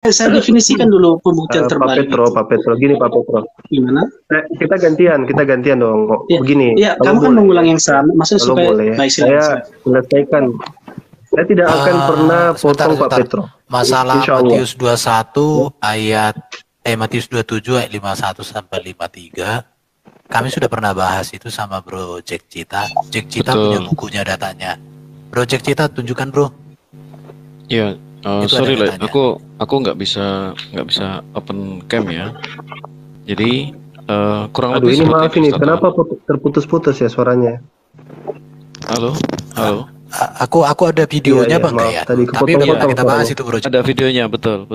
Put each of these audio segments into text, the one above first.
Saya definisikan dulu pembuktian terbalik. Pak Petro, gini Pak Petro. Gimana? Kita gantian dong. Ya, Begini. ya, kamu kan mengulang yang sama, maksudnya kalau supaya boleh, baik saya selesaikan. Saya tidak akan pernah potong Pak Petro. Masalah Matius 21 ayat Matius 27 ayat 51 sampai 53. Kami sudah pernah bahas itu sama Bro Jack Cita. Jack Cita punya bukunya, datanya. Bro Jack Cita, tunjukkan Bro. Ya, sorry lah, aku nggak bisa open cam ya. Jadi kurang lebih ini maaf ini, kenapa terputus-putus ya suaranya? Halo. Aku ada videonya Bang ya. Tapi kita bahas itu Bro. Ada videonya, betul.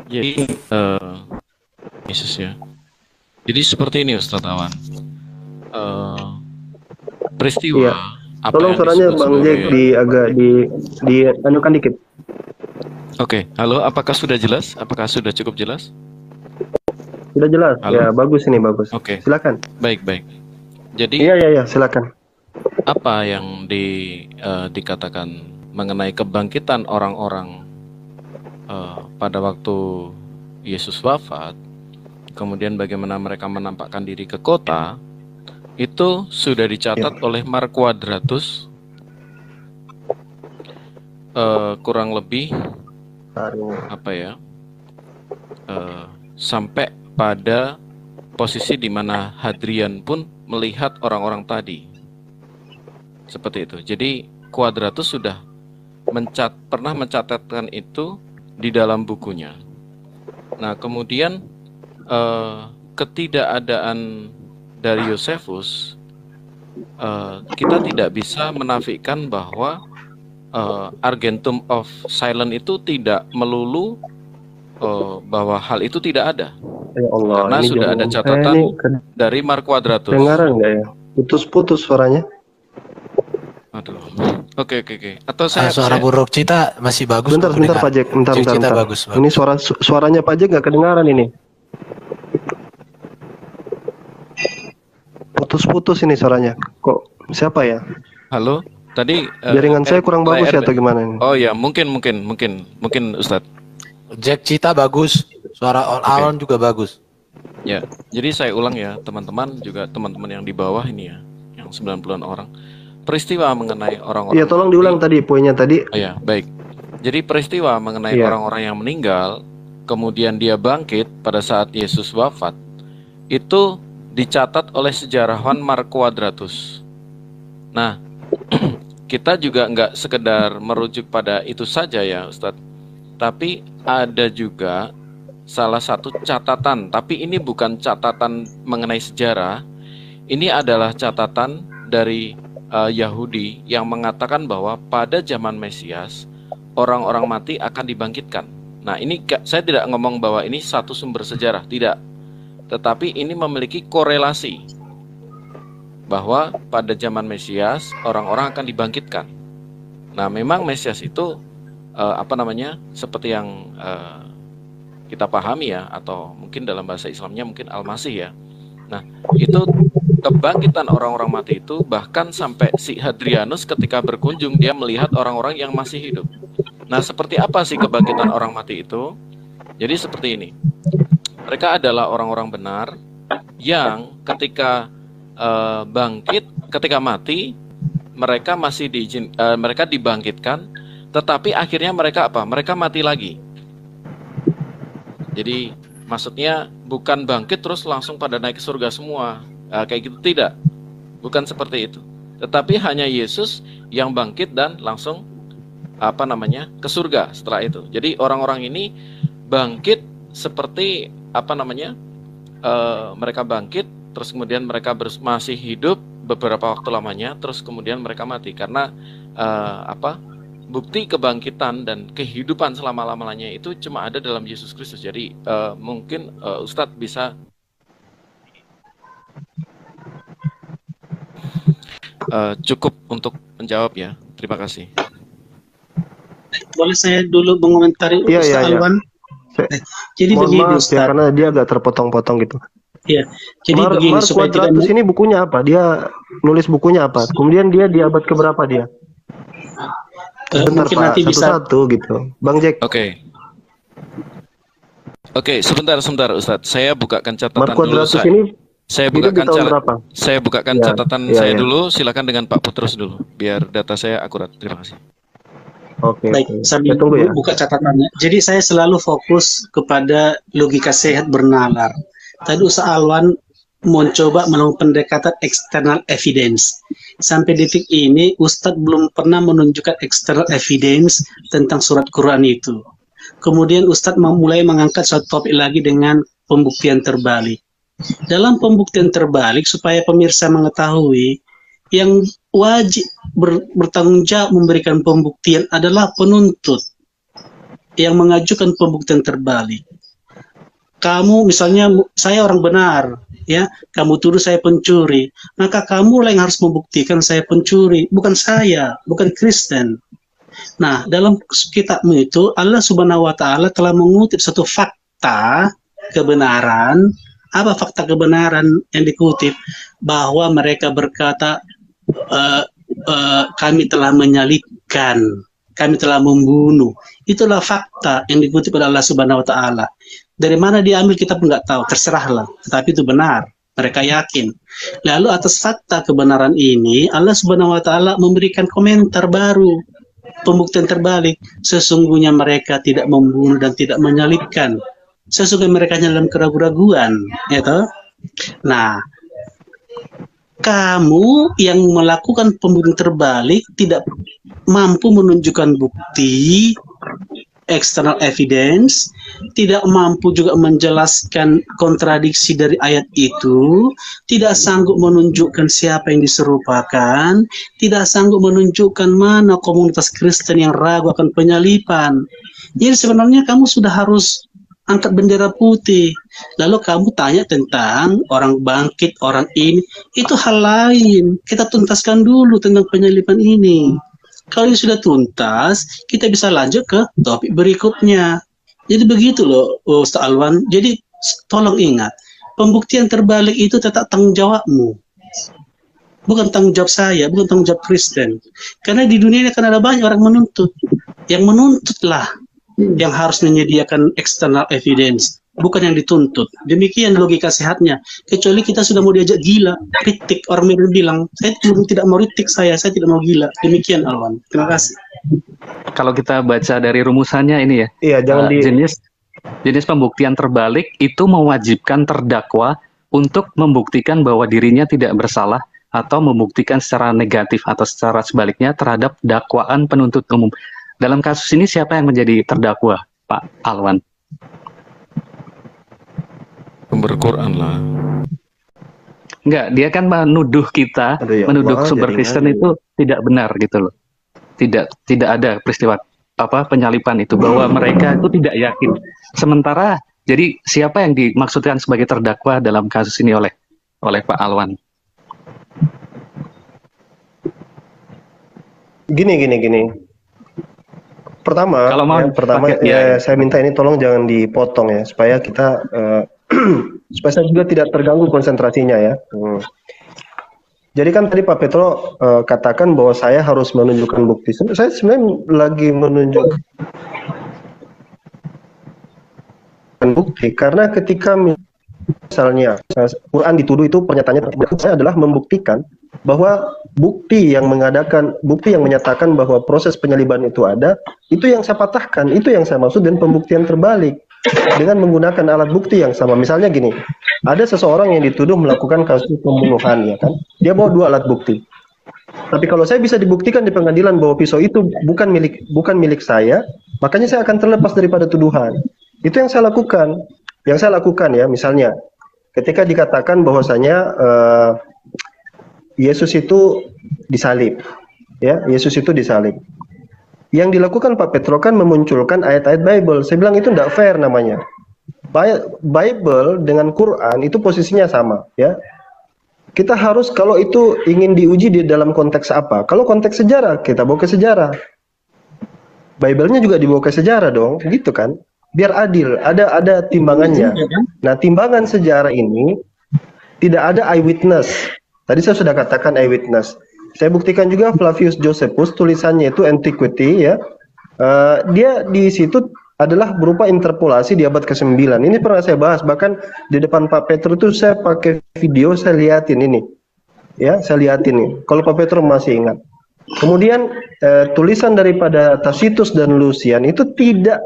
Jadi Yesus ya. Jadi seperti ini Ustadz Awan. Peristiwa tolong suaranya Bang Jack agak anukan dikit. Oke, halo, apakah sudah jelas? Apakah sudah cukup jelas? Sudah jelas. Halo? Ya, bagus ini, bagus. Oke. Silakan. Baik. Jadi Iya, silakan. Apa yang dikatakan mengenai kebangkitan orang-orang pada waktu Yesus wafat, kemudian bagaimana mereka menampakkan diri ke kota, itu sudah dicatat oleh Mark Quadratus kurang lebih sampai pada posisi di mana Hadrian pun melihat orang-orang tadi. Seperti itu. Jadi Quadratus sudah pernah mencatatkan itu di dalam bukunya. Nah, kemudian ketidakadaan dari Josephus, kita tidak bisa menafikan bahwa Argentum of Silence itu tidak melulu bahwa hal itu tidak ada. Ya Allah, karena sudah ada catatan dari Mark Quadratus. Dengaran nggak ya? Putus-putus suaranya. Aduh. Oke. Atau suara buruk Cita masih bagus. Bentar Pak Jack, bentar. Bagus. Ini suaranya Pak Jack nggak kedengaran ini. Putus-putus ini suaranya. Kok siapa ya? Halo, tadi jaringan saya kurang bagus ya atau gimana ini? Oh ya, mungkin Ustadz. Jack Cita bagus, suara Alon juga bagus. Ya, jadi saya ulang ya teman-teman, juga teman-teman yang di bawah ini ya, yang 90-an orang. Peristiwa mengenai orang-orang. Iya, tolong diulang tadi poinnya tadi. Oh ya, baik. Jadi peristiwa mengenai orang-orang yang meninggal, kemudian dia bangkit pada saat Yesus wafat, itu dicatat oleh sejarawan Mark Quadratus. Nah, kita juga nggak sekedar merujuk pada itu saja ya Ustadz, tapi ada juga salah satu catatan, tapi ini bukan catatan mengenai sejarah, ini adalah catatan dari Yahudi yang mengatakan bahwa pada zaman Mesias, orang-orang mati akan dibangkitkan. Nah, ini saya tidak ngomong bahwa ini satu sumber sejarah, tidak. Tetapi ini memiliki korelasi bahwa pada zaman Mesias orang-orang akan dibangkitkan. Nah, memang Mesias itu seperti yang kita pahami ya, atau mungkin dalam bahasa Islamnya mungkin Al-Masih ya. Nah, itu kebangkitan orang-orang mati itu bahkan sampai si Hadrianus ketika berkunjung dia melihat orang-orang yang masih hidup. Nah, seperti apa sih kebangkitan orang mati itu? Jadi seperti ini. Mereka adalah orang-orang benar yang ketika bangkit, ketika mati, mereka masih mereka dibangkitkan, tetapi akhirnya mereka apa? Mereka mati lagi. Jadi maksudnya bukan bangkit terus langsung pada naik ke surga semua, kayak gitu, tidak. Bukan seperti itu. Tetapi hanya Yesus yang bangkit dan langsung ke surga setelah itu. Jadi orang-orang ini bangkit seperti mereka bangkit, terus kemudian mereka masih hidup beberapa waktu lamanya, terus kemudian mereka mati karena bukti kebangkitan dan kehidupan selama-lamanya itu cuma ada dalam Yesus Kristus. Jadi mungkin Ustadz bisa cukup untuk menjawab ya. Terima kasih. Boleh saya dulu mengomentari Ustaz Alwan? Jadi begini Ustaz, ya, karena dia agak terpotong-potong gitu. Iya. Jadi begini supaya tidak ini bukunya apa? Dia nulis bukunya apa? Kemudian dia di abad keberapa dia? Bentar, mungkin Pak, nanti bisa satu-satu gitu. Bang Jack. Oke. Oke, sebentar Ustadz. Saya bukakan catatan dulu. Saya bukakan catatan saya dulu. Silakan dengan Pak Petrus dulu, biar data saya akurat. Terima kasih. Oke. Baik, sambil buka catatannya. Jadi saya selalu fokus kepada logika sehat bernalar. Tadi Ustaz Alwan mencoba melakukan pendekatan external evidence. Sampai detik ini Ustadz belum pernah menunjukkan external evidence tentang surat Quran itu. Kemudian Ustadz mulai mengangkat suatu topik lagi dengan pembuktian terbalik. Dalam pembuktian terbalik, supaya pemirsa mengetahui, yang wajib bertanggung jawab memberikan pembuktian adalah penuntut yang mengajukan pembuktian terbalik. Kamu misalnya, saya orang benar, ya, kamu tuduh saya pencuri, maka kamu yang harus membuktikan saya pencuri, bukan saya, bukan Kristen. Nah, dalam kitabmu itu Allah Subhanahu wa taala telah mengutip satu fakta kebenaran. Apa fakta kebenaran yang dikutip? Bahwa mereka berkata kami telah menyalibkan, kami telah membunuh. Itulah fakta yang dikutip oleh Allah Subhanahu wa taala. Dari mana diambil kita pun nggak tahu, terserahlah. Tetapi itu benar, mereka yakin. Lalu atas fakta kebenaran ini, Allah Subhanahu wa taala memberikan komentar baru, pembuktian terbalik. Sesungguhnya mereka tidak membunuh dan tidak menyalibkan. Sesungguhnya mereka dalam keraguan-raguan, ya toh? Nah, kamu yang melakukan pembuktian terbalik tidak mampu menunjukkan bukti, external evidence, tidak mampu juga menjelaskan kontradiksi dari ayat itu, tidak sanggup menunjukkan siapa yang diserupakan, tidak sanggup menunjukkan mana komunitas Kristen yang ragu akan penyalipan. Jadi sebenarnya kamu sudah harus angkat bendera putih. Lalu kamu tanya tentang orang bangkit, orang ini, itu hal lain. Kita tuntaskan dulu tentang penyalipan ini. Kalau ini sudah tuntas, kita bisa lanjut ke topik berikutnya. Jadi begitu loh, Ustaz Alwan. Jadi tolong ingat, pembuktian terbalik itu tetap tanggung jawabmu. Bukan tanggung jawab saya, bukan tanggung jawab Kristen. Karena di dunia ini akan ada banyak orang menuntut. Yang menuntutlah yang harus menyediakan external evidence, bukan yang dituntut. Demikian logika sehatnya. Kecuali kita sudah mau diajak gila, kritik, orang bilang, saya tidak mau kritik, saya tidak mau gila. Demikian Alwan. Terima kasih. Kalau kita baca dari rumusannya ini ya, jangan jenis pembuktian terbalik itu mewajibkan terdakwa untuk membuktikan bahwa dirinya tidak bersalah atau membuktikan secara negatif atau secara sebaliknya terhadap dakwaan penuntut umum. Dalam kasus ini siapa yang menjadi terdakwa, Pak Alwan? Sumber Quran lah. Enggak, dia kan menuduh kita, menuduh sumber Kristen itu tidak benar gitu loh. Tidak ada peristiwa penyalipan itu, bahwa mereka itu tidak yakin. Sementara jadi siapa yang dimaksudkan sebagai terdakwa dalam kasus ini oleh Pak Alwan? Gini. Pertama, saya minta ini tolong jangan dipotong ya, supaya kita supaya saya juga tidak terganggu konsentrasinya ya. Jadi kan tadi Pak Petro katakan bahwa saya harus menunjukkan bukti. Saya sebenarnya lagi menunjukkan bukti karena ketika misalnya Quran dituduh, itu pernyataannya saya adalah membuktikan bahwa bukti yang menyatakan bahwa proses penyaliban itu ada, itu yang saya patahkan, itu yang saya maksud dengan pembuktian terbalik dengan menggunakan alat bukti yang sama. Misalnya gini, ada seseorang yang dituduh melakukan kasus pembunuhan, ya kan? Dia bawa 2 alat bukti. Tapi kalau saya bisa dibuktikan di pengadilan bahwa pisau itu bukan milik saya, makanya saya akan terlepas daripada tuduhan. Itu yang saya lakukan. Yang saya lakukan ya, misalnya ketika dikatakan bahwasanya Yesus itu disalib, ya, Yesus itu disalib. Yang dilakukan Pak Petro kan memunculkan ayat-ayat Bible. Saya bilang itu tidak fair namanya. Bible dengan Quran itu posisinya sama, ya. Kita harus, kalau itu ingin diuji di dalam konteks apa? Kalau konteks sejarah, kita bawa ke sejarah. Bible-nya juga dibawa ke sejarah dong, gitu kan? Biar adil, ada timbangannya. Nah, timbangan sejarah ini tidak ada eyewitness. Tadi saya sudah katakan eyewitness. Saya buktikan juga Flavius Josephus, tulisannya itu Antiquity, ya. Dia di situ adalah berupa interpolasi di abad ke-9. Ini pernah saya bahas, bahkan di depan Pak Petro itu saya pakai video, saya liatin ini. Ya, saya liatin nih. Kalau Pak Petro masih ingat. Kemudian tulisan daripada Tacitus dan Lucian itu tidak,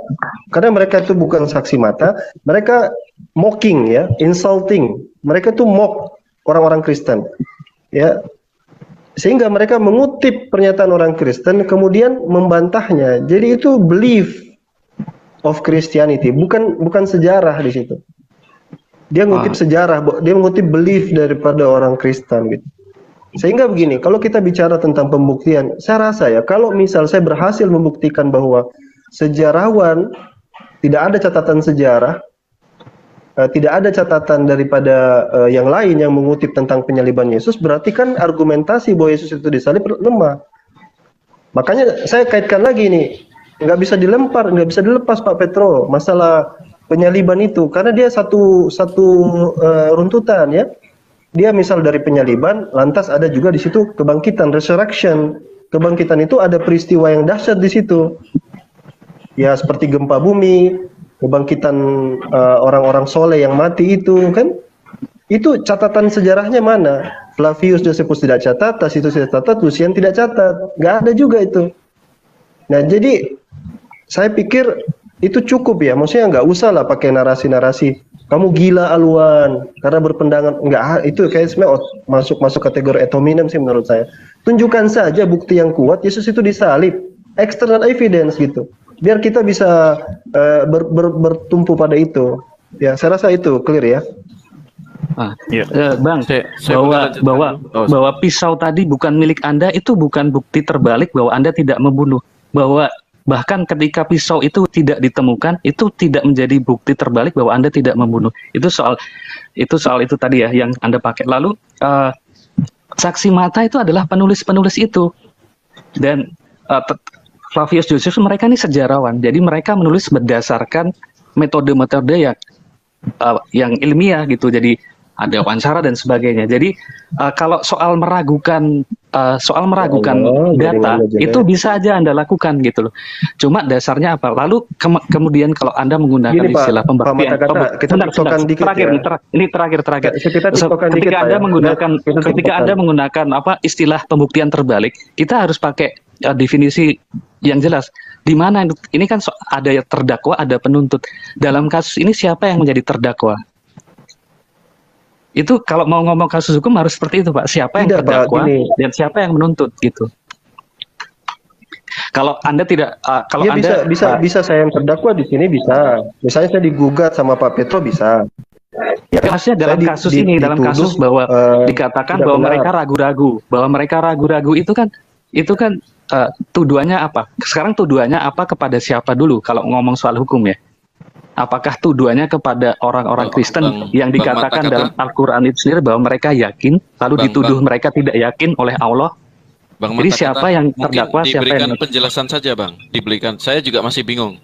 karena mereka itu bukan saksi mata, mereka mocking ya, insulting. Mereka itu mock orang-orang Kristen. Ya. Sehingga mereka mengutip pernyataan orang Kristen kemudian membantahnya. Jadi itu belief of Christianity, bukan sejarah di situ. Dia ngutip sejarah, dia mengutip belief daripada orang Kristen gitu. Sehingga begini, kalau kita bicara tentang pembuktian, saya rasa ya, kalau misal saya berhasil membuktikan bahwa sejarawan tidak ada catatan sejarah, tidak ada catatan daripada yang lain yang mengutip tentang penyaliban Yesus, berarti kan argumentasi bahwa Yesus itu disalib lemah. Makanya saya kaitkan lagi nih, nggak bisa dilepas Pak Petro masalah penyaliban itu, karena dia satu runtutan ya. Dia misal dari penyaliban, lantas ada juga di situ kebangkitan, resurrection. Kebangkitan itu ada peristiwa yang dahsyat di situ. Ya seperti gempa bumi, kebangkitan orang-orang soleh yang mati itu kan. Itu catatan sejarahnya mana? Flavius Josephus tidak catat, Tacitus tidak catat, Lucian tidak catat. Nggak ada juga itu. Nah jadi saya pikir itu cukup ya. Maksudnya nggak usah lah pakai narasi-narasi. Kamu gila Alwan karena berpendangan, enggak, itu kayak sebenarnya masuk kategori ad hominem sih menurut saya. Tunjukkan saja bukti yang kuat Yesus itu disalib, external evidence gitu. Biar kita bisa bertumpu pada itu. Ya, saya rasa itu clear ya. Bang, bahwa pisau tadi bukan milik Anda itu bukan bukti terbalik bahwa Anda tidak membunuh. Bahwa bahkan ketika pisau itu tidak ditemukan, itu tidak menjadi bukti terbalik bahwa Anda tidak membunuh. Itu soal itu tadi ya yang Anda pakai. Lalu saksi mata itu adalah penulis-penulis itu. Dan Flavius Josephus mereka ini sejarawan. Jadi mereka menulis berdasarkan metode-metode yang ilmiah gitu. Jadi ada wawancara dan sebagainya. Jadi kalau soal meragukan data itu bisa aja Anda lakukan gitu loh. Cuma dasarnya apa? Lalu kemudian kalau Anda menggunakan istilah pembuktian, ketika Anda menggunakan apa istilah pembuktian terbalik, kita harus pakai definisi yang jelas. Di mana ini kan ada terdakwa, ada penuntut. Dalam kasus ini siapa yang menjadi terdakwa? Itu kalau mau ngomong kasus hukum harus seperti itu Pak. Siapa yang terdakwa dan siapa yang menuntut gitu. Kalau Anda tidak, kalau ya, Anda bisa saya yang terdakwa di sini bisa. Misalnya saya digugat sama Pak Petro bisa. Ya, maksudnya dalam kasus ini, dalam kasus bahwa dikatakan bahwa mereka ragu-ragu, itu kan tuduhannya apa? Sekarang tuduhannya apa kepada siapa dulu kalau ngomong soal hukum ya? Apakah tuduhannya kepada orang-orang Kristen yang dikatakan dalam Al-Quran itu sendiri bahwa mereka yakin, lalu dituduh mereka tidak yakin oleh Allah? Jadi siapa yang terdakwa, siapa yang... Diberikan penjelasan saja Bang, diberikan. Saya juga masih bingung.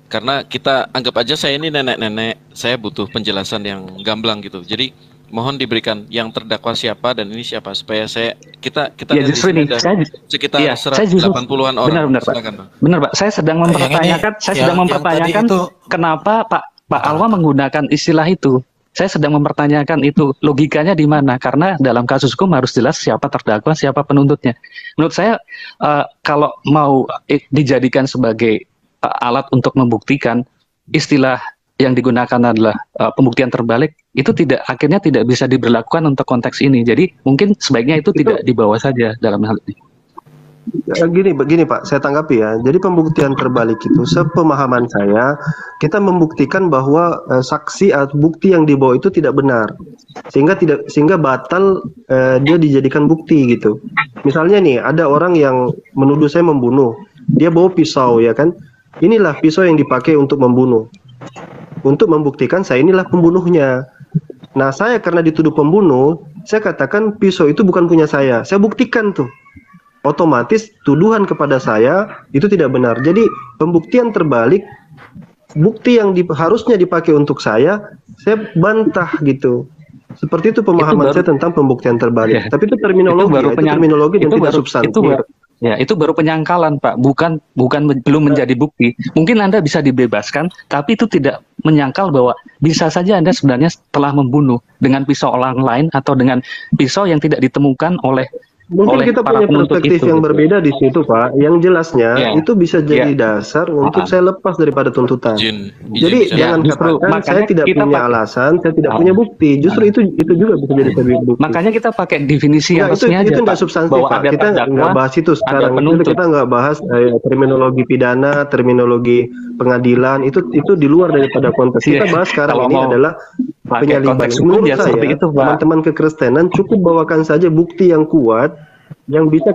Karena kita anggap aja saya ini nenek-nenek, saya butuh penjelasan yang gamblang gitu. Jadi mohon diberikan yang terdakwa siapa dan ini siapa supaya kita ya, justru ini sekitar 80-an orang. Benar Pak, saya sedang mempertanyakan kenapa Pak Alwa menggunakan istilah itu. Saya sedang mempertanyakan itu logikanya di mana, karena dalam kasus hukum harus jelas siapa terdakwa, siapa penuntutnya. Menurut saya kalau mau dijadikan sebagai alat untuk membuktikan, istilah yang digunakan adalah pembuktian terbalik, itu akhirnya tidak bisa diberlakukan untuk konteks ini. Jadi mungkin sebaiknya itu tidak dibawa saja dalam hal ini. Begini Pak, saya tanggapi ya. Jadi pembuktian terbalik itu, sepemahaman saya, kita membuktikan bahwa saksi atau bukti yang dibawa itu tidak benar, sehingga batal dia dijadikan bukti gitu. Misalnya nih, ada orang yang menuduh saya membunuh, dia bawa pisau ya kan. Inilah pisau yang dipakai untuk membunuh. Untuk membuktikan saya inilah pembunuhnya. Nah, saya karena dituduh pembunuh, saya katakan pisau itu bukan punya saya. Saya buktikan tuh. Otomatis tuduhan kepada saya itu tidak benar. Jadi pembuktian terbalik, bukti yang harusnya dipakai untuk saya bantah gitu. Seperti itu pemahaman saya tentang pembuktian terbalik. Tapi itu terminologi, itu tidak substantif. Ya, itu baru penyangkalan, Pak. Belum menjadi bukti. Mungkin Anda bisa dibebaskan, tapi itu tidak menyangkal bahwa bisa saja Anda sebenarnya telah membunuh dengan pisau orang lain atau dengan pisau yang tidak ditemukan oleh Mungkin kita punya perspektif yang berbeda di situ, Pak. Yang jelasnya itu bisa jadi dasar untuk saya lepas daripada tuntutan. Jadi jangan katakan saya tidak punya alasan, saya tidak punya bukti. Justru itu juga bisa jadi sebagai bukti. Makanya kita pakai definisi yang resmi aja, itu nggak substantif, Pak. Kita nggak bahas itu sekarang. Kita nggak bahas terminologi pidana, terminologi pengadilan. Itu di luar daripada konteks. Kita bahas sekarang ini adalah penyaliban. Menurut saya, teman-teman kekristenan cukup bawakan saja bukti yang kuat yang bisa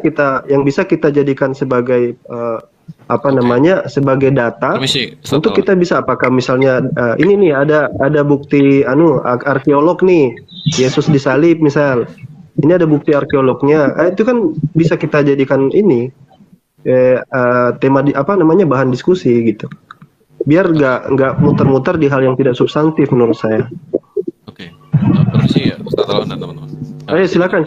kita jadikan sebagai sebagai data untuk kita bisa apakah misalnya ini nih ada bukti arkeolog nih, Yesus disalib misal. Ini ada bukti arkeolognya. Itu kan bisa kita jadikan ini tema bahan diskusi gitu. Biar nggak muter-muter di hal yang tidak substantif menurut saya. Oke. Permisi ya, Ustaz Alwan dan teman-teman. Ayo silakan.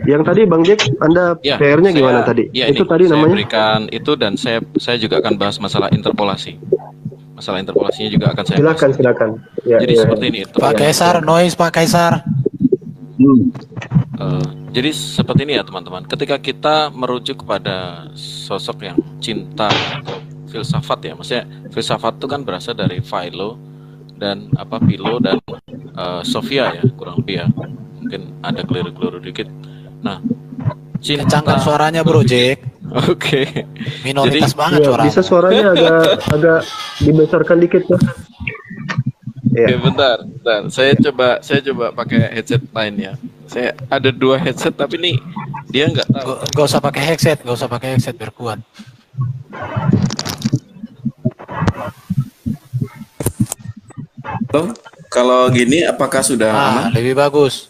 Yang tadi Bang Jack, Anda PR-nya gimana tadi? Ya, itu tadi namanya. Saya berikan itu dan saya juga akan bahas masalah interpolasi. Masalah interpolasinya juga akan saya bahas. Silakan. Jadi seperti ini. Pak Kaisar, noise Pak Kaisar. Jadi seperti ini ya teman-teman. Ketika kita merujuk kepada sosok yang cinta atau filsafat ya, maksudnya filsafat itu kan berasal dari Philo dan Philo dan Sofia ya, kurang lebih ya. Mungkin ada keliru-keliru dikit. Nah, kencangkan suaranya Bro Jack. Oke. Minoritas banget suaranya. Bisa suaranya agak dibesarkan dikit ya. Oke, bentar. Saya coba pakai headset lainnya. Saya ada 2 headset tapi nih dia nggak tahu. Gak usah pakai headset, biar kuat. Kalau gini apakah sudah aman? Lebih bagus.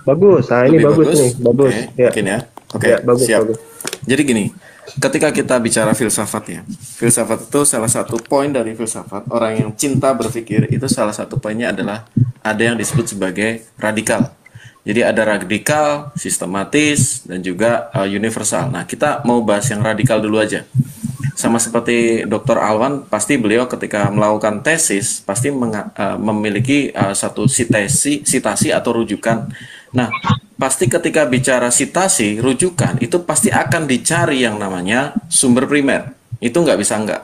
Bagus. Ini bagus nih. Bagus. Mungkin ya. Oke, siap. Bagus. Jadi gini, ketika kita bicara filsafat ya, filsafat itu salah satu poin dari filsafat. Orang yang cinta berpikir itu salah satu poinnya adalah ada yang disebut sebagai radikal. Jadi ada radikal, sistematis, dan juga universal. Nah, kita mau bahas yang radikal dulu aja. Sama seperti Dr. Alwan, pasti beliau ketika melakukan tesis pasti memiliki satu sitasi atau rujukan. Nah, pasti ketika bicara sitasi, rujukan, itu pasti akan dicari yang namanya sumber primer. Itu nggak bisa nggak.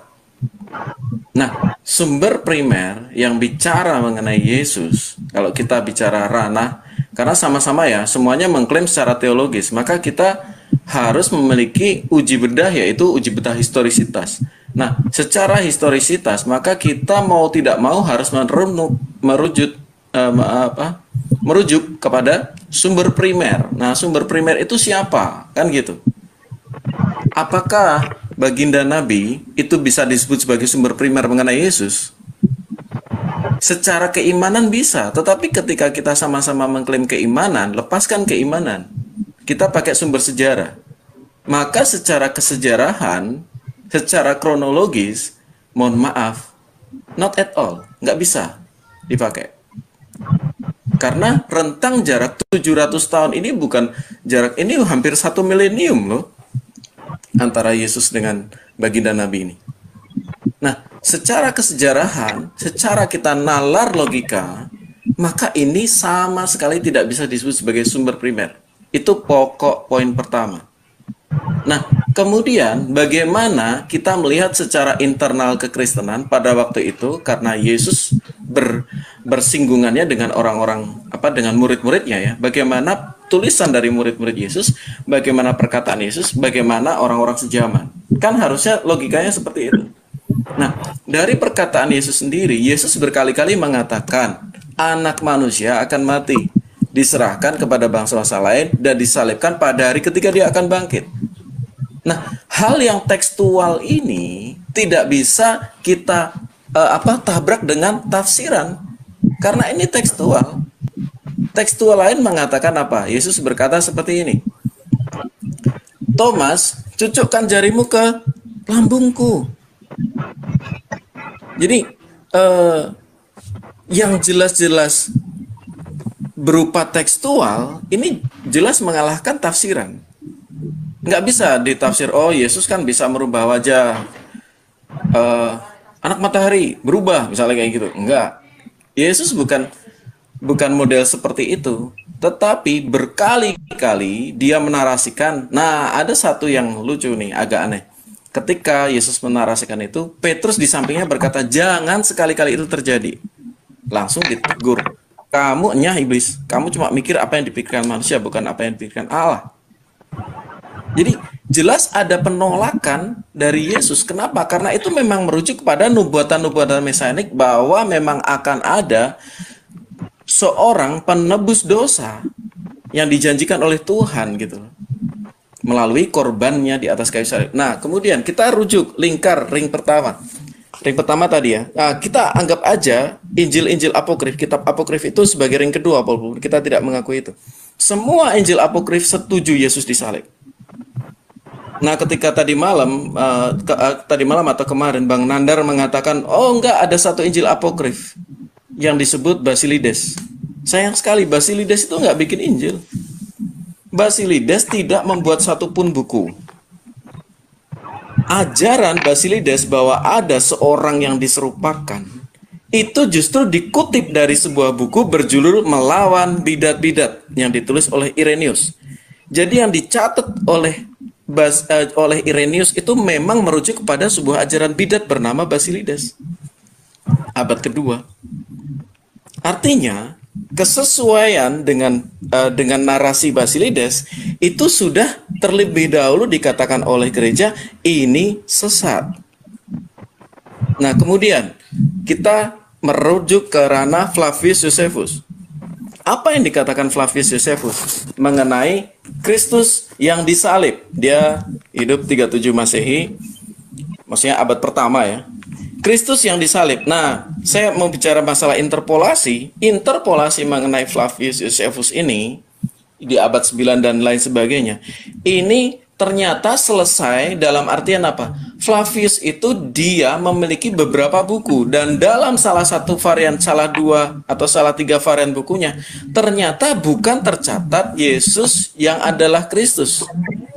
Nah, sumber primer yang bicara mengenai Yesus, kalau kita bicara ranah, karena sama-sama ya, semuanya mengklaim secara teologis, maka kita harus memiliki uji bedah, yaitu uji bedah historisitas. Nah, secara historisitas, maka kita mau tidak mau harus merujuk kepada sumber primer. Nah, sumber primer itu siapa? Kan gitu. Apakah baginda Nabi itu bisa disebut sebagai sumber primer mengenai Yesus? Secara keimanan bisa, tetapi ketika kita sama-sama mengklaim keimanan, lepaskan keimanan. Kita pakai sumber sejarah. Maka secara kesejarahan, secara kronologis, mohon maaf, not at all, nggak bisa dipakai. Karena rentang jarak 700 tahun ini bukan jarak, ini hampir 1 milenium loh, antara Yesus dengan baginda Nabi ini. Nah, secara kesejarahan, secara kita nalar logika, maka ini sama sekali tidak bisa disebut sebagai sumber primer. Itu pokok poin pertama. Nah, kemudian bagaimana kita melihat secara internal kekristenan pada waktu itu, karena Yesus bersinggungannya dengan orang-orang, dengan murid-muridnya ya. Bagaimana tulisan dari murid-murid Yesus, bagaimana perkataan Yesus, bagaimana orang-orang sejaman. Kan harusnya logikanya seperti itu. Nah, dari perkataan Yesus sendiri, Yesus berkali-kali mengatakan, anak manusia akan mati, diserahkan kepada bangsa-bangsa lain, dan disalibkan pada hari ketiga dia akan bangkit. Nah, hal yang tekstual ini tidak bisa kita tabrak dengan tafsiran, karena ini tekstual. Tekstual lain mengatakan apa? Yesus berkata seperti ini, Thomas, cucukkan jarimu ke lambungku. Jadi yang jelas-jelas berupa tekstual ini jelas mengalahkan tafsiran. Nggak bisa ditafsir, oh Yesus kan bisa merubah wajah anak matahari, berubah misalnya kayak gitu. Enggak. Yesus bukan model seperti itu. Tetapi berkali-kali dia menarasikan. Nah, ada satu yang lucu nih, agak aneh. Ketika Yesus menarasikan itu, Petrus di sampingnya berkata, jangan sekali-kali itu terjadi. Langsung ditegur. Kamu nyah iblis, kamu cuma mikir apa yang dipikirkan manusia, bukan apa yang dipikirkan Allah. Jadi jelas ada penolakan dari Yesus. Kenapa? Karena itu memang merujuk kepada nubuatan-nubuatan mesianik bahwa memang akan ada seorang penebus dosa yang dijanjikan oleh Tuhan gitu melalui korbannya di atas kayu salib. Nah, kemudian kita rujuk lingkar ring pertama. Ring pertama tadi ya. Nah, kita anggap aja Injil-Injil apokrif, kitab apokrif itu sebagai ring kedua, walaupun kita tidak mengakui itu. Semua Injil apokrif setuju Yesus disalib. Nah, ketika tadi malam atau kemarin Bang Nandar mengatakan, oh enggak, ada satu Injil apokrif yang disebut Basilides. Sayang sekali, Basilides itu enggak bikin Injil. Basilides tidak membuat satupun buku. Ajaran Basilides bahwa ada seorang yang diserupakan itu justru dikutip dari sebuah buku berjudul Melawan Bidat-Bidat yang ditulis oleh Irenaeus. Jadi yang dicatat oleh Irenaeus itu memang merujuk kepada sebuah ajaran bidat bernama Basilides, abad kedua. Artinya kesesuaian dengan narasi Basilides itu sudah terlebih dahulu dikatakan oleh gereja ini sesat. Nah, kemudian kita merujuk ke ranah Flavius Josephus. Apa yang dikatakan Flavius Josephus mengenai Kristus yang disalib? Dia hidup 37 Masehi, maksudnya abad pertama ya. Kristus yang disalib. Nah, saya mau bicara masalah interpolasi mengenai Flavius Josephus ini di abad 9 dan lain sebagainya. Ini ternyata selesai dalam artian apa? Flavius itu dia memiliki beberapa buku dan dalam salah satu varian, salah dua atau salah tiga varian bukunya ternyata bukan tercatat Yesus yang adalah Kristus.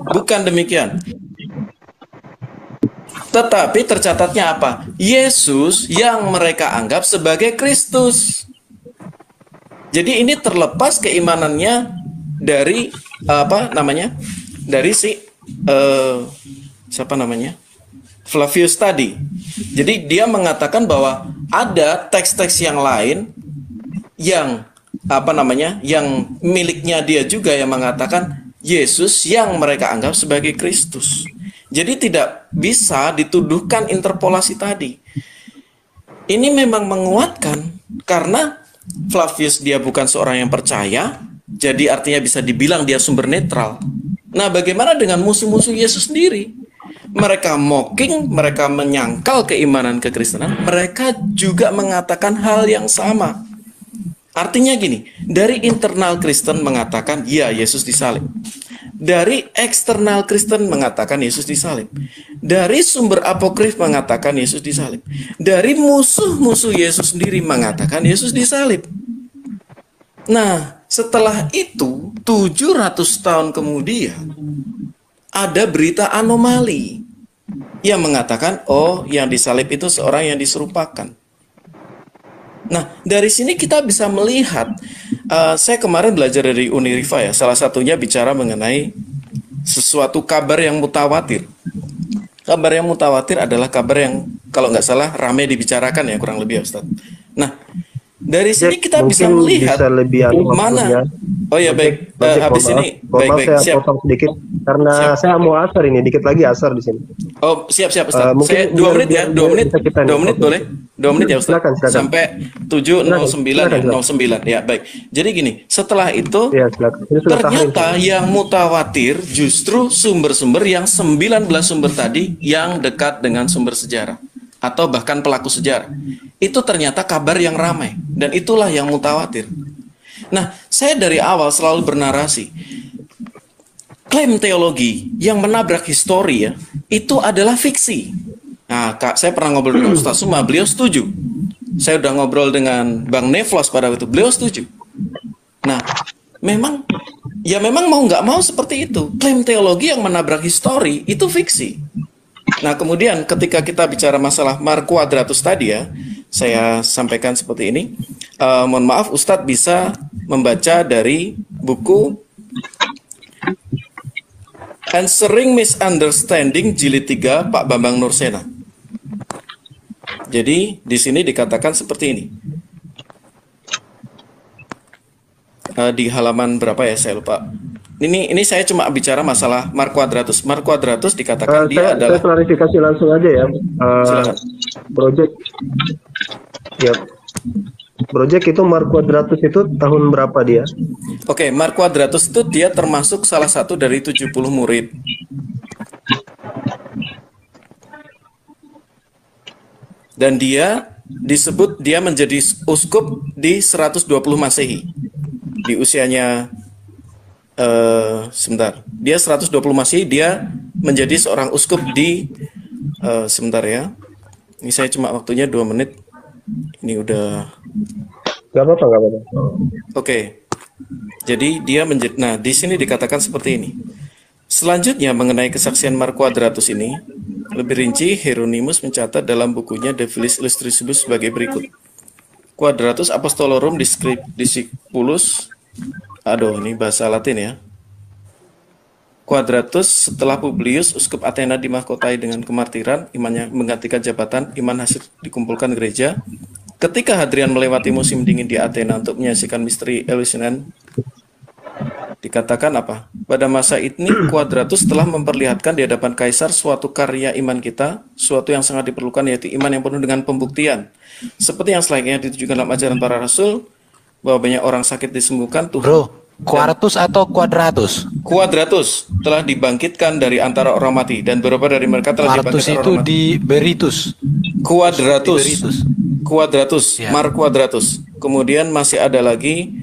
Bukan demikian. Tetapi tercatatnya apa? Yesus yang mereka anggap sebagai Kristus. Jadi ini terlepas keimanannya dari dari Flavius tadi. Jadi dia mengatakan bahwa ada teks-teks yang lain yang yang miliknya dia juga yang mengatakan Yesus yang mereka anggap sebagai Kristus. Jadi tidak bisa dituduhkan interpolasi tadi. Ini memang menguatkan karena Flavius dia bukan seorang yang percaya, jadi artinya bisa dibilang dia sumber netral. Nah, bagaimana dengan musuh-musuh Yesus sendiri? Mereka mocking, mereka menyangkal keimanan kekristenan, mereka juga mengatakan hal yang sama. Artinya gini, dari internal Kristen mengatakan, ya Yesus disalib. Dari eksternal Kristen mengatakan Yesus disalib. Dari sumber apokrif mengatakan Yesus disalib. Dari musuh-musuh Yesus sendiri mengatakan Yesus disalib. Nah, setelah itu 700 tahun kemudian ada berita anomali yang mengatakan, oh yang disalib itu seorang yang diserupakan. Nah, dari sini kita bisa melihat, saya kemarin belajar dari Uniriva ya, salah satunya bicara mengenai sesuatu kabar yang mutawatir. Kabar yang mutawatir adalah kabar yang kalau nggak salah ramai dibicarakan ya, kurang lebih ya Ustaz. Nah, dari sini kita bisa melihat mana. Oh ya baik, habis ini baik saya potong sedikit karena siap. Saya mau asar ini, dikit lagi asar di sini. Oh siap Ustaz. Saya 2 menit ya, 2 menit boleh? 2 menit ya Ustaz. Silakan. Sampai 7:09 ya baik. Jadi gini, setelah itu ya, ternyata yang mutawatir justru sumber-sumber yang 19 sumber tadi yang dekat dengan sumber sejarah atau bahkan pelaku sejarah. Itu ternyata kabar yang ramai dan itulah yang mutawatir. Nah, saya dari awal selalu bernarasi klaim teologi yang menabrak histori ya, itu adalah fiksi. Nah, Kak, saya pernah ngobrol dengan Ustaz Suma, beliau setuju. Saya udah ngobrol dengan Bang Nevlos pada waktu, beliau setuju. Nah, memang ya memang mau nggak mau seperti itu. Klaim teologi yang menabrak histori itu fiksi. Nah, kemudian ketika kita bicara masalah Mar Quadratus tadi ya, saya sampaikan seperti ini. Mohon maaf, Ustadz bisa membaca dari buku Answering Misunderstanding Jilid 3 Pak Bambang Nursena. Jadi di sini dikatakan seperti ini. Di halaman berapa ya, saya lupa. Ini saya cuma bicara masalah Mar Quadratus. Mar Quadratus dikatakan dia adalah... Saya klarifikasi langsung aja ya. Project. Ya. Project itu Mar Quadratus itu tahun berapa dia? Oke, Mar Quadratus itu dia termasuk salah satu dari 70 murid. Dan dia disebut dia menjadi uskup di 120 Masehi. Di usianya sebentar. Dia 120 Masehi, dia menjadi seorang uskup di sebentar ya. Ini saya cuma waktunya 2 menit. Ini udah Gak apa-apa. Oke. Jadi dia menjadi, nah di sini dikatakan seperti ini. Selanjutnya mengenai kesaksian Mar Quadratus ini, lebih rinci Hieronymus mencatat dalam bukunya De Vilis Illustrissibus sebagai berikut. Quadratus Apostolorum Discipulus, aduh ini bahasa Latin ya. Quadratus setelah Publius, uskup Athena dimahkotai dengan kemartiran, imannya menggantikan jabatan, iman hasil dikumpulkan gereja. Ketika Hadrian melewati musim dingin di Athena untuk menyaksikan misteri Eleusinian, dikatakan apa? Pada masa ini Quadratus telah memperlihatkan di hadapan Kaisar suatu karya iman kita, suatu yang sangat diperlukan yaitu iman yang penuh dengan pembuktian. Seperti yang selayaknya ditujukan dalam ajaran para rasul, bahwa banyak orang sakit disembuhkan Tuhan. Bro, Quartus atau Quadratus? Quadratus telah dibangkitkan dari antara orang mati dan beberapa dari mereka telah dibangkitkan orang mati. Di Beritus. Quadratus, ya. Mar Quadratus. Kemudian masih ada lagi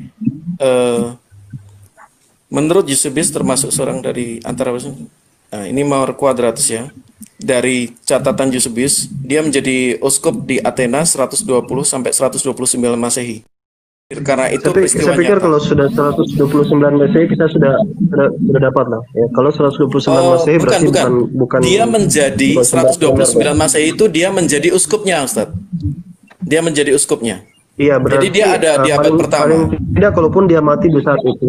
menurut Eusebius termasuk seorang dari antara ini Mar Quadratus ya. Dari catatan Eusebius, dia menjadi uskup di Athena 120 sampai 129 Masehi. Karena itu saya pikir kalau sudah 129 Masehi kita sudah dapat lah. Ya, kalau 129 Masehi berarti bukan dia menjadi 129 Masehi itu dia menjadi uskupnya, Ustaz. Dia menjadi uskupnya. Iya, berarti. Jadi dia ada di abad pertama. Paling tidak, kalaupun dia mati di saat itu.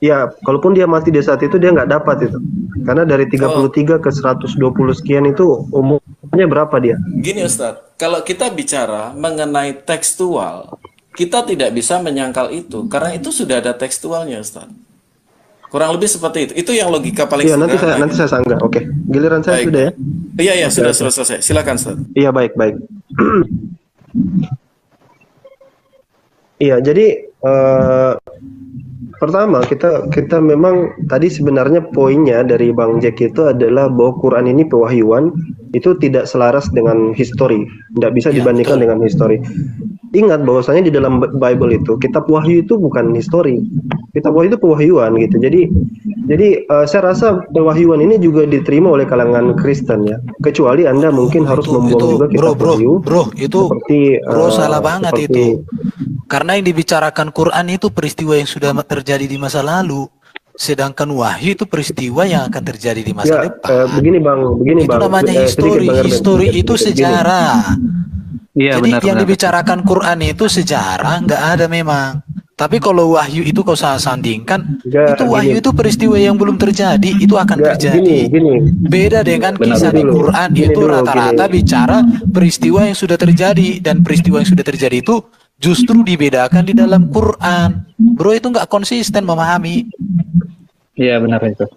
Ya, kalaupun dia mati di saat itu dia nggak dapat itu. Karena dari 33 ke 120 sekian itu umurnya berapa dia? Gini Ustaz, kalau kita bicara mengenai tekstual, kita tidak bisa menyangkal itu karena itu sudah ada tekstualnya, Ustaz. Kurang lebih seperti itu. Itu yang logika paling sederhana. Nanti saya sanggah. Oke. Giliran saya sudah ya? Iya, sudah selesai. Silakan, Ustaz. Iya, baik. Iya, jadi pertama kita memang tadi sebenarnya poinnya dari Bang Jack itu adalah bahwa Quran ini pewahyuan itu tidak selaras dengan histori, tidak bisa dibandingkan dengan histori. Ingat bahwasanya di dalam Bible itu kitab wahyu itu bukan histori, kitab wahyu itu pewahyuan gitu. Jadi saya rasa pewahyuan ini juga diterima oleh kalangan Kristen ya. Kecuali Anda mungkin harus membuang juga kitab wahyu. Salah banget itu. Karena yang dibicarakan Quran itu peristiwa yang sudah terjadi di masa lalu, sedangkan wahyu itu peristiwa yang akan terjadi di masa depan. Begini bang. Itu namanya histori. Histori itu sejarah. Jadi yang dibicarakan Quran itu sejarah, nggak ada memang. Tapi kalau wahyu itu kau sandingkan, itu wahyu itu peristiwa yang belum terjadi, itu akan terjadi. Beda dengan kisah di Quran, itu rata-rata bicara peristiwa yang sudah terjadi, dan peristiwa yang sudah terjadi itu justru dibedakan di dalam Quran. Bro, itu nggak konsisten memahami. Iya, benar itu.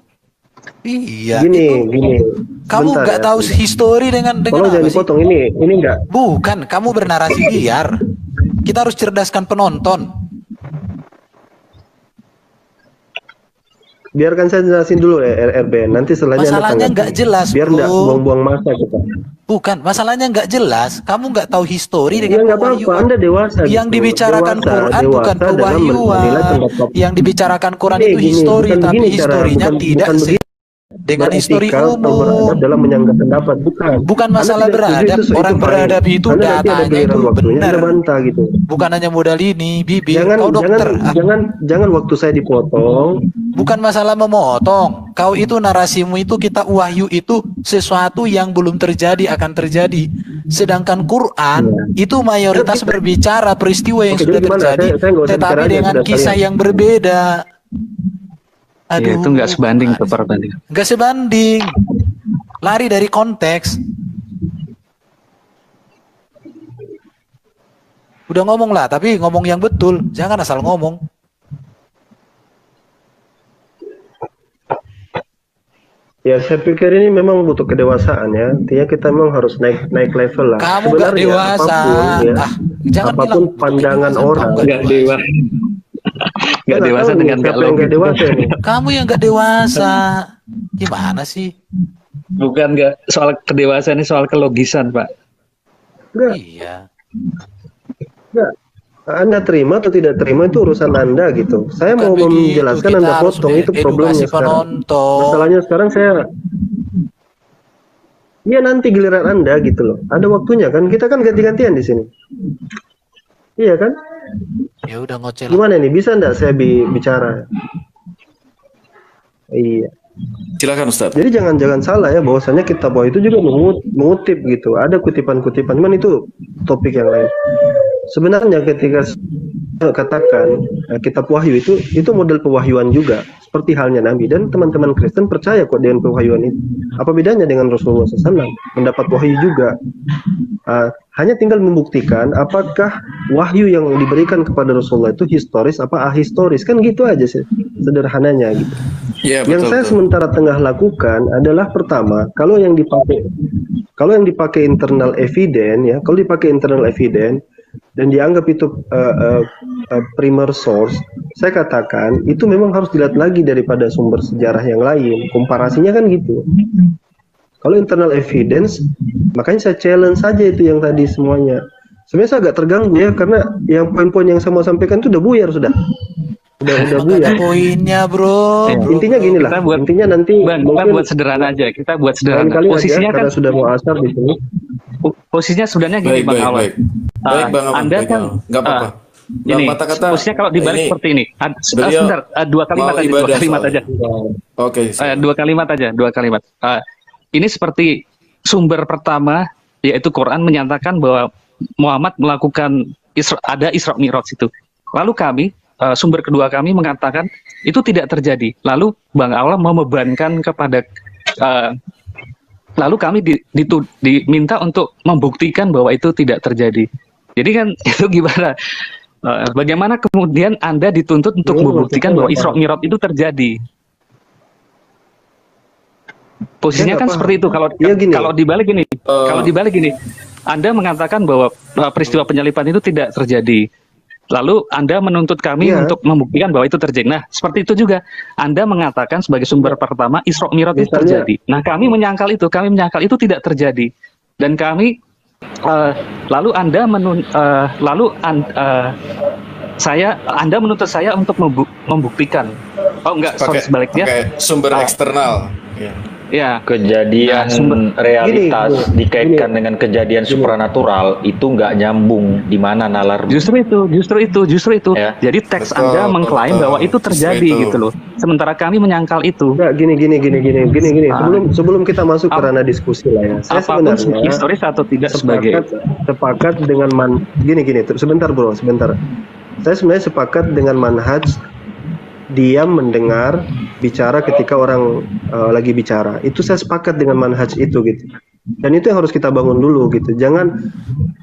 Iya. Gini. Kamu nggak tahu histori dengan tolong jangan dipotong ini enggak. Bukan, kamu bernarasi liar. Kita harus cerdaskan penonton. Biarkan saya jelasin dulu ya RB. Nanti setelahnya masalahnya nggak jelas. Biar nggak buang-buang masa kita. Bukan, masalahnya nggak jelas. Kamu nggak tahu histori dengan pewahyuan. Anda dewasa. Yang dibicarakan Quran bukan pewahyuan. Yang dibicarakan Quran itu histori, tapi historinya tidak. dengan histori beretika atau beradab umum. dalam menyanggah pendapat, Bukan masalah beradab, orang beradab itu datanya itu benar. Bantah, gitu. Bukan hanya modal ini, bibir. Jangan, Kau dokter. jangan waktu saya dipotong. Bukan masalah memotong. Kau itu narasimu itu kitab wahyu itu sesuatu yang belum terjadi akan terjadi. Sedangkan Quran itu mayoritas berbicara peristiwa yang sudah terjadi, tetapi dengan kisah yang berbeda. Aduh, itu nggak sebanding perbandingan. Nggak sebanding. Lari dari konteks. Udah ngomong lah, tapi ngomong yang betul. Jangan asal ngomong. Ya, saya pikir ini memang butuh kedewasaan ya. Artinya kita memang harus naik level lah. Kamu nggak dewasa. Jangan apapun pandangan orang. Nggak dewasa. Nggak dewasa dengan nggak dewasa. Kamu yang nggak dewasa. Gimana sih? Bukan nggak soal kedewasaan, ini soal kelogisan, Pak. Nggak. Iya. Nggak. Anda terima atau tidak terima itu urusan Anda gitu. Saya Bukan mau begitu, menjelaskan kita Anda harus potong, itu problemnya sekarang. Masalahnya sekarang saya, ya nanti giliran Anda gitu loh. Ada waktunya kan, kita kan ganti-gantian di sini. Iya kan? Ya udah ngoceh. Gimana nih, bisa enggak saya bicara? Iya. Silakan Ustaz. Jadi jangan salah ya, bahwasannya kitab wahyu itu juga mengutip gitu. Ada kutipan-kutipan, cuman itu topik yang lain. Sebenarnya ketika katakan kitab wahyu itu model pewahyuan juga, seperti halnya Nabi, dan teman-teman Kristen percaya kok dengan pewahyuan itu. Apa bedanya dengan Rasulullah SAW? Mendapat wahyu juga. Hanya tinggal membuktikan apakah wahyu yang diberikan kepada Rasulullah itu historis apa ahistoris, kan gitu aja sih sederhananya gitu. Ya, Yang saya sementara tengah lakukan adalah pertama, kalau yang dipakai internal evidence ya, kalau dipakai internal evidence dan dianggap itu primer source, saya katakan itu memang harus dilihat lagi daripada sumber sejarah yang lain. Komparasinya kan gitu. Kalau internal evidence, makanya saya challenge saja itu yang tadi semuanya. Sebenarnya saya agak terganggu ya, karena yang poin-poin yang saya mau sampaikan itu udah buyar sudah. Udah buyar. Poinnya bro. Intinya gini lah. Intinya nanti kita buat sederhana aja. Kita buat sederhana. Posisinya kan sudah mau asar di sini. Posisinya sebenarnya gini, Bang Awal. Baik, Bang Awal. Anda kan nggak apa-apa. Ini posisinya kalau dibalik seperti ini. Sebentar, dua kalimat aja. Oke. Dua kalimat. Ini seperti sumber pertama, yaitu Quran menyatakan bahwa Muhammad melakukan ada Isra Mi'raj itu. Lalu kami, sumber kedua kami mengatakan itu tidak terjadi. Lalu Bang Awal membebankan kepada, lalu kami diminta untuk membuktikan bahwa itu tidak terjadi. Jadi kan itu gimana? Bagaimana kemudian Anda dituntut untuk membuktikan bahwa Isra Mi'raj itu terjadi? Posisinya kan seperti itu. Kalau dibalik gini, Anda mengatakan bahwa peristiwa penyaliban itu tidak terjadi. Lalu Anda menuntut kami untuk membuktikan bahwa itu terjadi. Nah, seperti itu juga. Anda mengatakan sebagai sumber pertama Isra Mi'raj itu terjadi. Nah, kami menyangkal itu tidak terjadi. Dan kami lalu Anda menuntut saya untuk membuktikan. Oh enggak, sebaliknya. Sumber eksternal. Ya, kejadian realitas dikaitkan dengan kejadian supranatural itu nggak nyambung di mana nalar. Justru itu. Ya. Jadi teks Anda mengklaim bahwa itu terjadi gitu loh. Sementara kami menyangkal itu. Nah, gini. Sebelum kita masuk ke ranah diskusi lah ya. Saya sebenarnya historis atau tidak sepakat dengan sebentar bro. Saya sebenarnya sepakat dengan manhaj diam mendengar, bicara ketika orang lagi bicara. Itu saya sepakat dengan manhaj itu gitu. Dan itu yang harus kita bangun dulu gitu. Jangan,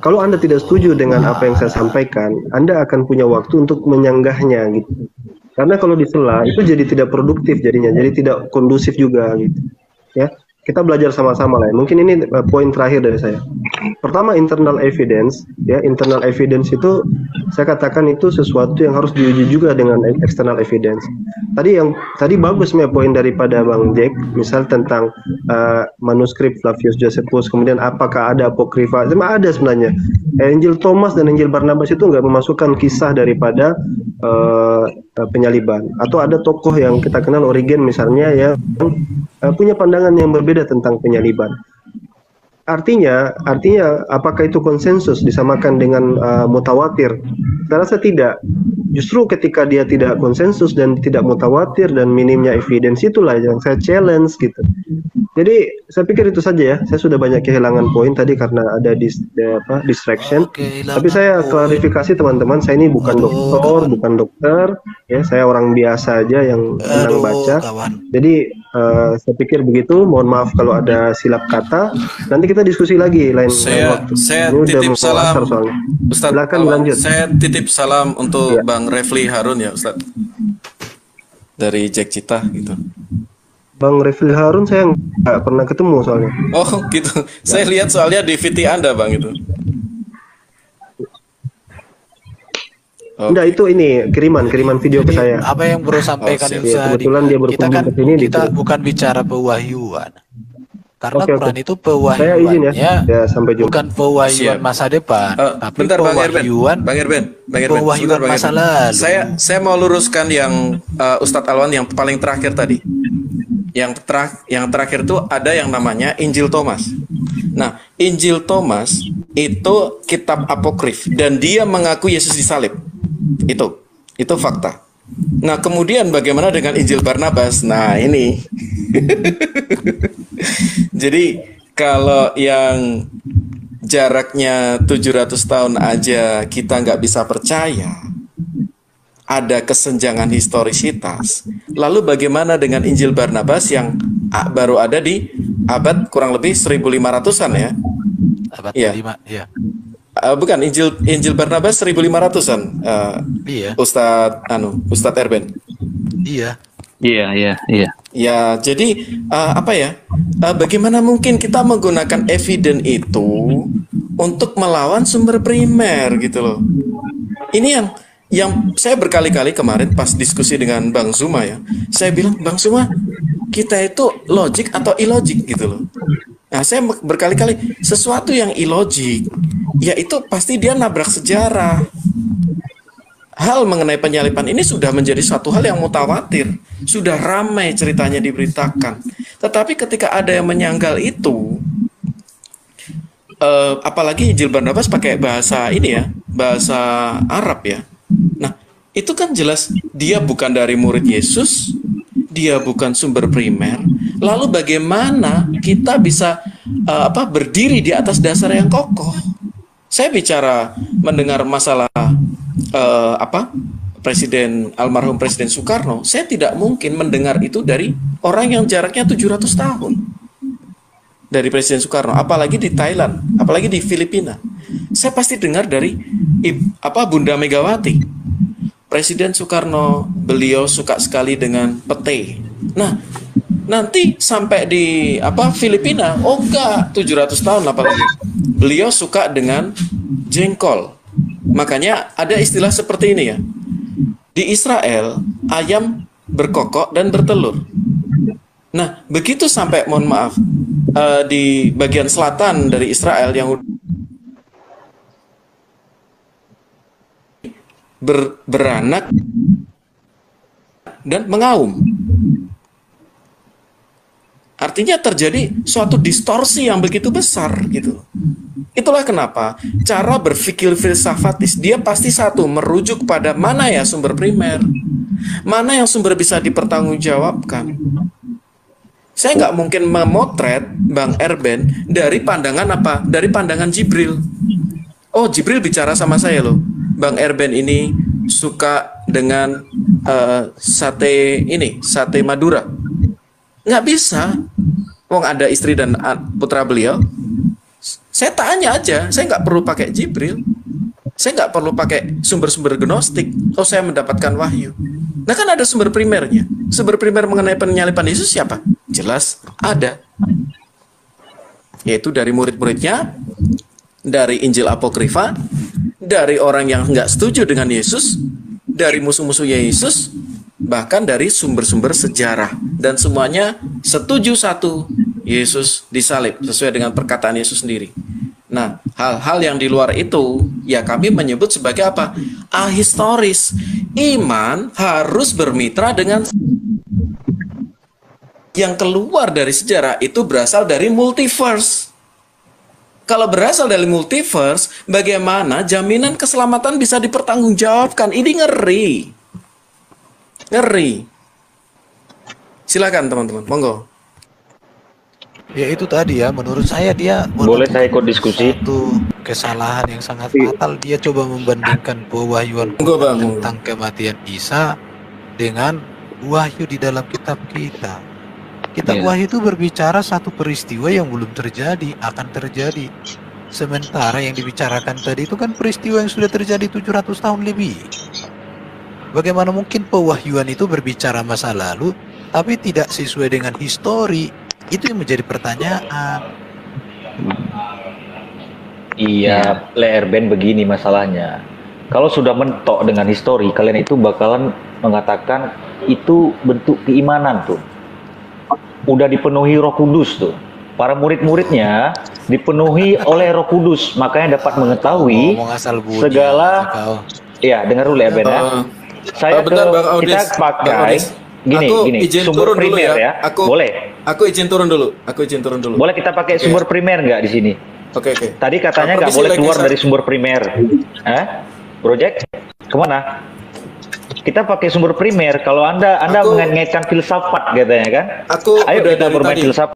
kalau Anda tidak setuju dengan apa yang saya sampaikan, Anda akan punya waktu untuk menyanggahnya gitu. Karena kalau disela itu jadi tidak produktif jadinya, jadi tidak kondusif juga gitu. Ya. Kita belajar sama-sama lah ya. Mungkin ini poin terakhir dari saya. Pertama, internal evidence. Ya, internal evidence itu saya katakan itu sesuatu yang harus diuji juga dengan external evidence. Tadi bagus poin daripada Bang Jack, misal tentang manuskrip Flavius Josephus, kemudian apakah ada apokrifa? Ada sebenarnya. Injil Thomas dan Injil Barnabas itu nggak memasukkan kisah daripada penyaliban. Atau ada tokoh yang kita kenal Origen misalnya yang punya pandangan yang berbeda tentang penyaliban. Artinya apakah itu konsensus disamakan dengan mutawatir? Saya rasa tidak. Justru ketika dia tidak konsensus dan tidak mutawatir dan minimnya evidence, itulah yang saya challenge gitu. Jadi saya pikir itu saja ya. Saya sudah banyak kehilangan poin tadi karena ada distraction. Tapi saya klarifikasi teman-teman, saya ini bukan dokter, ya. Saya orang biasa aja yang senang baca. Jadi saya pikir begitu. Mohon maaf kalau ada silap kata. Nanti kita diskusi lagi lain waktu. Saya titip salam, Ustadz. Silakan lanjut. Saya titip salam untuk Bang Refli Harun ya, Ustadz. Dari Jack Cita gitu. Bang Refli Harun saya nggak pernah ketemu soalnya. Oh gitu. Saya lihat soalnya di VT Anda, Bang, itu. Enggak, itu ini kiriman video ke saya. Apa yang Bro sampaikan itu kebetulan dia berkunjung ke sini. Kita bukan bicara pewahyuan. Karena Quran itu saya izin ya. Sampai jumpa. Bukan pewahyuan masa depan, tapi bentar, pewahyuan masa lalu. Saya mau luruskan yang Ustadz Alwan yang paling terakhir tadi. Yang terakhir itu ada yang namanya Injil Thomas. Nah, Injil Thomas itu kitab apokrif dan dia mengaku Yesus disalib. Itu fakta. Nah, kemudian bagaimana dengan Injil Barnabas? Nah, ini. Jadi, kalau yang jaraknya 700 tahun aja kita nggak bisa percaya, ada kesenjangan historisitas. Lalu bagaimana dengan Injil Barnabas yang baru ada di abad kurang lebih 1500-an ya? Abad kelima, ya. Bukan, Injil Barnabas 1500-an. Iya. Ustadz Erben. Iya. Ya, jadi bagaimana mungkin kita menggunakan evidence itu untuk melawan sumber primer gitu loh. Ini yang saya berkali-kali kemarin pas diskusi dengan Bang Zuma ya. Saya bilang, Bang Zuma, kita itu logik atau ilogik gitu loh. Nah, saya berkali-kali sesuatu yang ilogik, ya itu pasti dia nabrak sejarah. Hal mengenai penyaliban ini sudah menjadi suatu hal yang mutawatir, sudah ramai ceritanya diberitakan. Tetapi ketika ada yang menyangkal itu, apalagi Injil Barnabas pakai bahasa ini ya, bahasa Arab ya. Nah, itu kan jelas dia bukan dari murid Yesus, dia bukan sumber primer. Lalu bagaimana kita bisa berdiri di atas dasar yang kokoh? Saya bicara mendengar masalah almarhum Presiden Soekarno, saya tidak mungkin mendengar itu dari orang yang jaraknya 700 tahun. Dari Presiden Soekarno, apalagi di Thailand, apalagi di Filipina. Saya pasti dengar dari Bunda Megawati. Presiden Soekarno, beliau suka sekali dengan pete. Nah, nanti sampai di Filipina, oh enggak, 700 tahun apalagi. Beliau suka dengan jengkol. Makanya ada istilah seperti ini ya. Di Israel, ayam berkokok dan bertelur. Nah, begitu sampai, mohon maaf, di bagian selatan dari Israel yang beranak dan mengaum. Artinya terjadi suatu distorsi yang begitu besar gitu. Itulah kenapa cara berpikir filsafatis dia pasti satu, merujuk pada mana ya sumber primer, mana yang sumber bisa dipertanggungjawabkan. Saya nggak mungkin memotret Bang Erben dari pandangan dari pandangan Jibril. Oh, Jibril bicara sama saya loh, Bang Erben ini suka dengan sate Madura. Nggak bisa. Wong ada istri dan putra beliau. Saya tanya aja, saya nggak perlu pakai Jibril. Saya nggak perlu pakai sumber-sumber gnostik. Oh, saya mendapatkan wahyu. Nah, kan ada sumber primernya. Sumber primer mengenai penyaliban Yesus siapa? Jelas ada. Yaitu dari murid-muridnya, dari Injil Apokrifa, dari orang yang nggak setuju dengan Yesus, dari musuh-musuhnya Yesus, bahkan dari sumber-sumber sejarah. Dan semuanya setuju satu, Yesus disalib sesuai dengan perkataan Yesus sendiri. Nah, hal-hal yang di luar itu ya kami menyebut sebagai apa? Ahistoris. Iman harus bermitra dengan yang keluar dari sejarah itu berasal dari multiverse. Kalau berasal dari multiverse, bagaimana jaminan keselamatan bisa dipertanggungjawabkan? Ini ngeri. Ngeri. Silakan teman-teman, monggo. Ya itu tadi ya, menurut saya dia boleh saya ikut diskusi. Satu kesalahan yang sangat fatal, dia coba membandingkan pewahyuan tentang kematian Isa dengan wahyu di dalam kitab kita. Kitab wahyu itu berbicara satu peristiwa yang belum terjadi, akan terjadi. Sementara yang dibicarakan tadi itu kan peristiwa yang sudah terjadi 700 tahun lebih. Bagaimana mungkin pewahyuan itu berbicara masa lalu tapi tidak sesuai dengan histori? Itu yang menjadi pertanyaan. Iya, Lerben begini masalahnya. Kalau sudah mentok dengan histori, kalian itu bakalan mengatakan itu bentuk keimanan tuh. Udah dipenuhi Roh Kudus tuh. Para murid-muridnya dipenuhi oleh Roh Kudus, makanya dapat mengetahui segala. Iya, dengar dulu ya Ben ya. Saya kita pakai gini, sumber primer ya. Boleh. Aku izin turun dulu. Boleh kita pakai sumber primer nggak di sini? Oke. Tadi katanya nggak boleh keluar dari sumber primer. Project kemana? Kita pakai sumber primer. Kalau anda mengaitkan filsafat katanya kan? Ayo kita bermain filsafat.